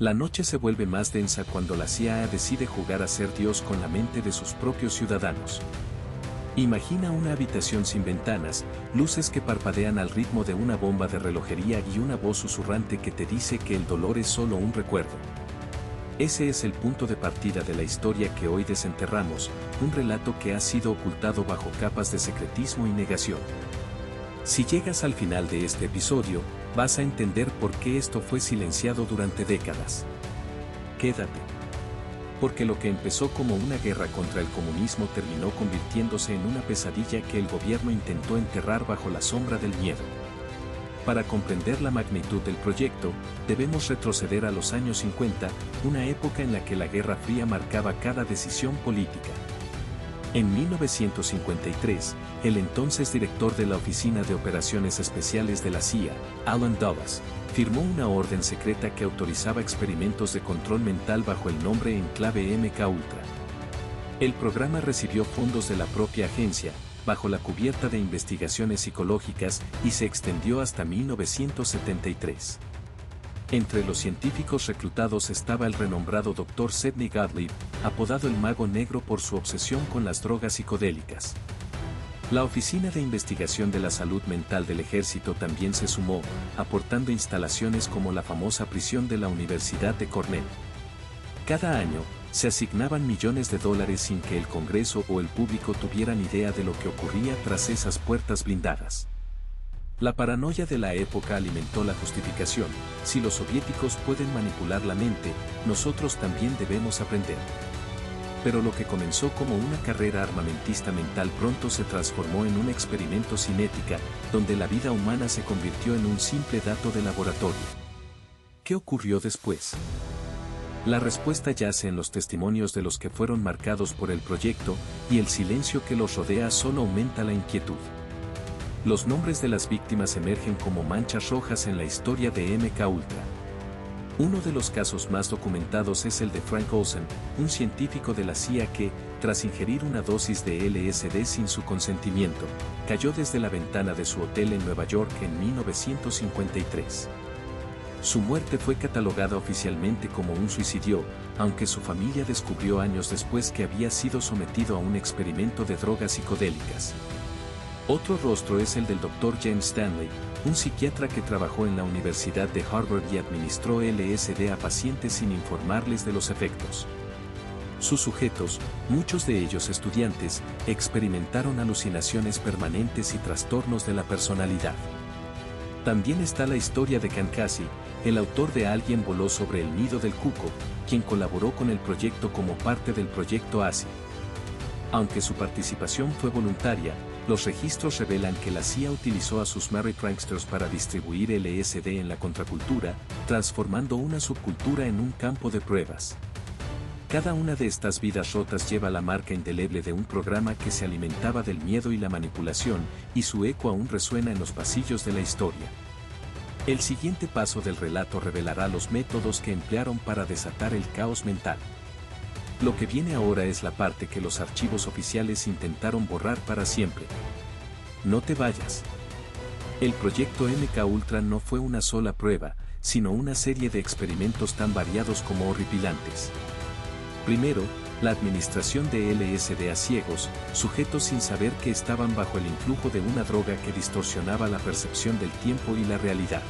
La noche se vuelve más densa cuando la CIA decide jugar a ser Dios con la mente de sus propios ciudadanos. Imagina una habitación sin ventanas, luces que parpadean al ritmo de una bomba de relojería y una voz susurrante que te dice que el dolor es solo un recuerdo. Ese es el punto de partida de la historia que hoy desenterramos, un relato que ha sido ocultado bajo capas de secretismo y negación. Si llegas al final de este episodio, vas a entender por qué esto fue silenciado durante décadas. Quédate. Porque lo que empezó como una guerra contra el comunismo terminó convirtiéndose en una pesadilla que el gobierno intentó enterrar bajo la sombra del miedo. Para comprender la magnitud del proyecto, debemos retroceder a los años 50, una época en la que la Guerra Fría marcaba cada decisión política. En 1953, el entonces director de la Oficina de Operaciones Especiales de la CIA, Allen Dulles, firmó una orden secreta que autorizaba experimentos de control mental bajo el nombre en clave MKUltra. El programa recibió fondos de la propia agencia, bajo la cubierta de investigaciones psicológicas, y se extendió hasta 1973. Entre los científicos reclutados estaba el renombrado Dr. Sidney Gottlieb, apodado el Mago Negro por su obsesión con las drogas psicodélicas. La Oficina de Investigación de la Salud Mental del Ejército también se sumó, aportando instalaciones como la famosa prisión de la Universidad de Cornell. Cada año, se asignaban millones de dólares sin que el Congreso o el público tuvieran idea de lo que ocurría tras esas puertas blindadas. La paranoia de la época alimentó la justificación: si los soviéticos pueden manipular la mente, nosotros también debemos aprender. Pero lo que comenzó como una carrera armamentista mental pronto se transformó en un experimento sin ética, donde la vida humana se convirtió en un simple dato de laboratorio. ¿Qué ocurrió después? La respuesta yace en los testimonios de los que fueron marcados por el proyecto, y el silencio que los rodea solo aumenta la inquietud. Los nombres de las víctimas emergen como manchas rojas en la historia de MKUltra. Uno de los casos más documentados es el de Frank Olsen, un científico de la CIA que, tras ingerir una dosis de LSD sin su consentimiento, cayó desde la ventana de su hotel en Nueva York en 1953. Su muerte fue catalogada oficialmente como un suicidio, aunque su familia descubrió años después que había sido sometido a un experimento de drogas psicodélicas. Otro rostro es el del Dr. James Stanley, un psiquiatra que trabajó en la Universidad de Harvard y administró LSD a pacientes sin informarles de los efectos. Sus sujetos, muchos de ellos estudiantes, experimentaron alucinaciones permanentes y trastornos de la personalidad. También está la historia de Ken Casey, el autor de Alguien voló sobre el nido del cuco, quien colaboró con el proyecto como parte del proyecto ASI. Aunque su participación fue voluntaria, los registros revelan que la CIA utilizó a sus Merry Pranksters para distribuir LSD en la contracultura, transformando una subcultura en un campo de pruebas. Cada una de estas vidas rotas lleva la marca indeleble de un programa que se alimentaba del miedo y la manipulación, y su eco aún resuena en los pasillos de la historia. El siguiente paso del relato revelará los métodos que emplearon para desatar el caos mental. Lo que viene ahora es la parte que los archivos oficiales intentaron borrar para siempre. No te vayas. El proyecto MKUltra no fue una sola prueba, sino una serie de experimentos tan variados como horripilantes. Primero, la administración de LSD a ciegos, sujetos sin saber que estaban bajo el influjo de una droga que distorsionaba la percepción del tiempo y la realidad.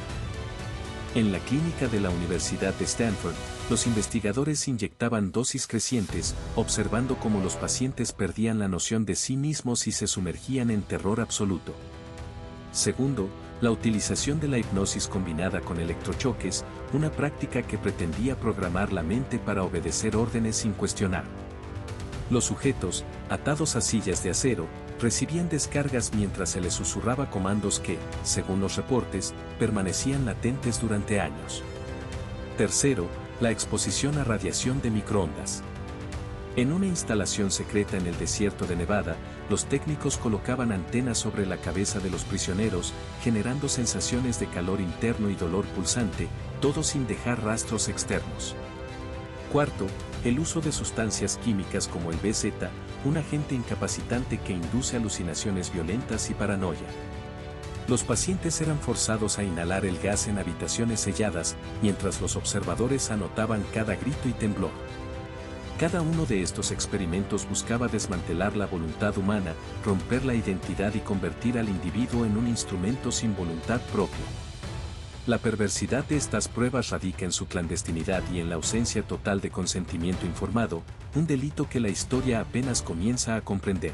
En la clínica de la Universidad de Stanford, los investigadores inyectaban dosis crecientes, observando cómo los pacientes perdían la noción de sí mismos y se sumergían en terror absoluto. Segundo, la utilización de la hipnosis combinada con electrochoques, una práctica que pretendía programar la mente para obedecer órdenes sin cuestionar. Los sujetos, atados a sillas de acero, recibían descargas mientras se les susurraba comandos que, según los reportes, permanecían latentes durante años. Tercero, la exposición a radiación de microondas. En una instalación secreta en el desierto de Nevada, los técnicos colocaban antenas sobre la cabeza de los prisioneros, generando sensaciones de calor interno y dolor pulsante, todo sin dejar rastros externos. Cuarto, el uso de sustancias químicas como el BZ, un agente incapacitante que induce alucinaciones violentas y paranoia. Los pacientes eran forzados a inhalar el gas en habitaciones selladas, mientras los observadores anotaban cada grito y temblor. Cada uno de estos experimentos buscaba desmantelar la voluntad humana, romper la identidad y convertir al individuo en un instrumento sin voluntad propia. La perversidad de estas pruebas radica en su clandestinidad y en la ausencia total de consentimiento informado, un delito que la historia apenas comienza a comprender.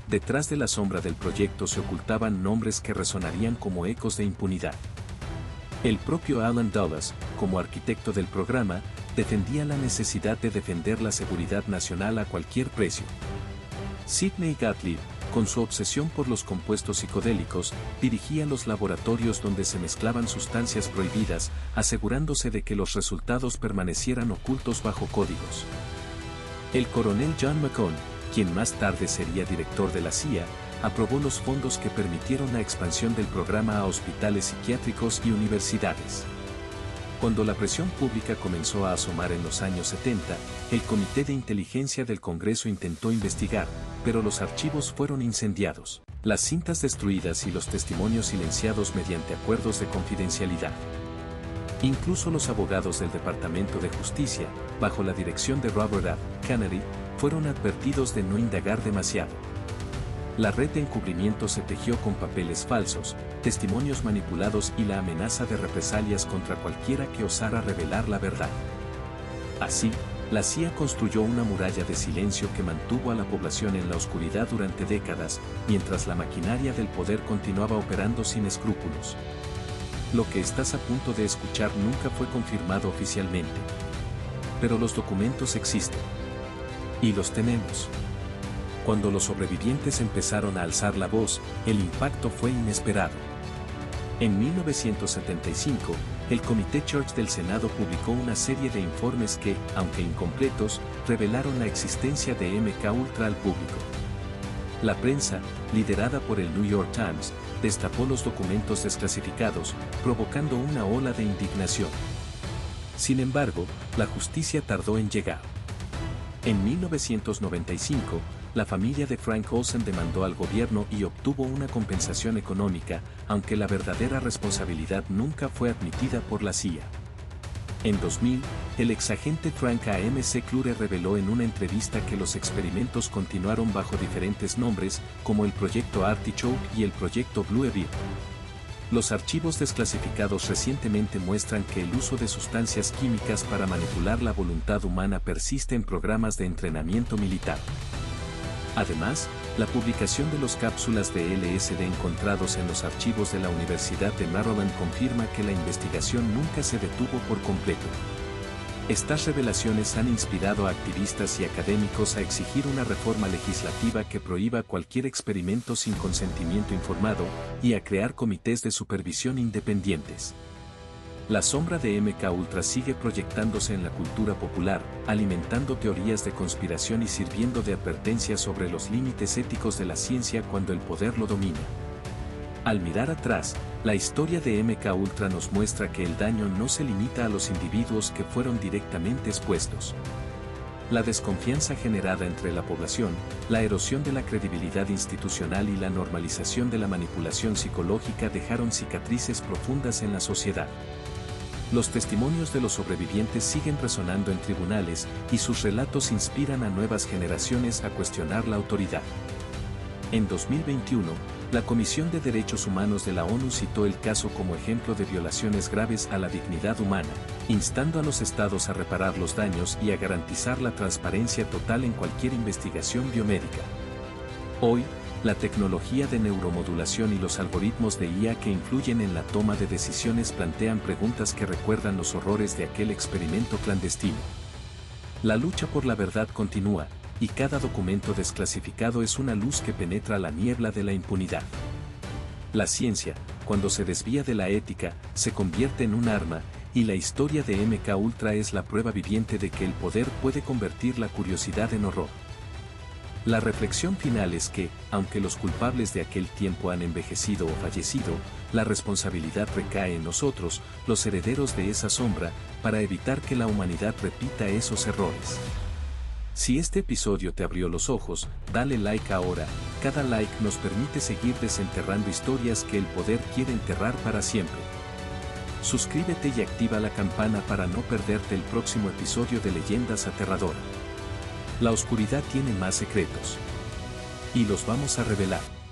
Detrás de la sombra del proyecto se ocultaban nombres que resonarían como ecos de impunidad. El propio Alan Dulles, como arquitecto del programa, defendía la necesidad de defender la seguridad nacional a cualquier precio. Sidney Gottlieb, con su obsesión por los compuestos psicodélicos, dirigía los laboratorios donde se mezclaban sustancias prohibidas, asegurándose de que los resultados permanecieran ocultos bajo códigos. El coronel John McCone, quien más tarde sería director de la CIA, aprobó los fondos que permitieron la expansión del programa a hospitales psiquiátricos y universidades. Cuando la presión pública comenzó a asomar en los años 70, el Comité de Inteligencia del Congreso intentó investigar, pero los archivos fueron incendiados, las cintas destruidas y los testimonios silenciados mediante acuerdos de confidencialidad. Incluso los abogados del Departamento de Justicia, bajo la dirección de Robert F. Kennedy, fueron advertidos de no indagar demasiado. La red de encubrimiento se tejió con papeles falsos, testimonios manipulados y la amenaza de represalias contra cualquiera que osara revelar la verdad. Así, la CIA construyó una muralla de silencio que mantuvo a la población en la oscuridad durante décadas, mientras la maquinaria del poder continuaba operando sin escrúpulos. Lo que estás a punto de escuchar nunca fue confirmado oficialmente. Pero los documentos existen. Y los tenemos. Cuando los sobrevivientes empezaron a alzar la voz, el impacto fue inesperado. En 1975, el Comité Church del Senado publicó una serie de informes que, aunque incompletos, revelaron la existencia de MKUltra al público. La prensa, liderada por el New York Times, destapó los documentos desclasificados, provocando una ola de indignación. Sin embargo, la justicia tardó en llegar. En 1995, la familia de Frank Olsen demandó al gobierno y obtuvo una compensación económica, aunque la verdadera responsabilidad nunca fue admitida por la CIA. En 2000, el exagente Frank A. McClure reveló en una entrevista que los experimentos continuaron bajo diferentes nombres, como el Proyecto Artichoke y el Proyecto Blue Bear. Los archivos desclasificados recientemente muestran que el uso de sustancias químicas para manipular la voluntad humana persiste en programas de entrenamiento militar. Además, la publicación de las cápsulas de LSD encontrados en los archivos de la Universidad de Maryland confirma que la investigación nunca se detuvo por completo. Estas revelaciones han inspirado a activistas y académicos a exigir una reforma legislativa que prohíba cualquier experimento sin consentimiento informado y a crear comités de supervisión independientes. La sombra de MKUltra sigue proyectándose en la cultura popular, alimentando teorías de conspiración y sirviendo de advertencia sobre los límites éticos de la ciencia cuando el poder lo domina. Al mirar atrás, la historia de MKUltra nos muestra que el daño no se limita a los individuos que fueron directamente expuestos. La desconfianza generada entre la población, la erosión de la credibilidad institucional y la normalización de la manipulación psicológica dejaron cicatrices profundas en la sociedad. Los testimonios de los sobrevivientes siguen resonando en tribunales y sus relatos inspiran a nuevas generaciones a cuestionar la autoridad. En 2021, la Comisión de Derechos Humanos de la ONU citó el caso como ejemplo de violaciones graves a la dignidad humana, instando a los estados a reparar los daños y a garantizar la transparencia total en cualquier investigación biomédica. Hoy, la tecnología de neuromodulación y los algoritmos de IA que influyen en la toma de decisiones plantean preguntas que recuerdan los horrores de aquel experimento clandestino. La lucha por la verdad continúa, y cada documento desclasificado es una luz que penetra la niebla de la impunidad. La ciencia, cuando se desvía de la ética, se convierte en un arma, y la historia de MKUltra es la prueba viviente de que el poder puede convertir la curiosidad en horror. La reflexión final es que, aunque los culpables de aquel tiempo han envejecido o fallecido, la responsabilidad recae en nosotros, los herederos de esa sombra, para evitar que la humanidad repita esos errores. Si este episodio te abrió los ojos, dale like ahora, cada like nos permite seguir desenterrando historias que el poder quiere enterrar para siempre. Suscríbete y activa la campana para no perderte el próximo episodio de Leyendas Aterradora. La oscuridad tiene más secretos. Y los vamos a revelar.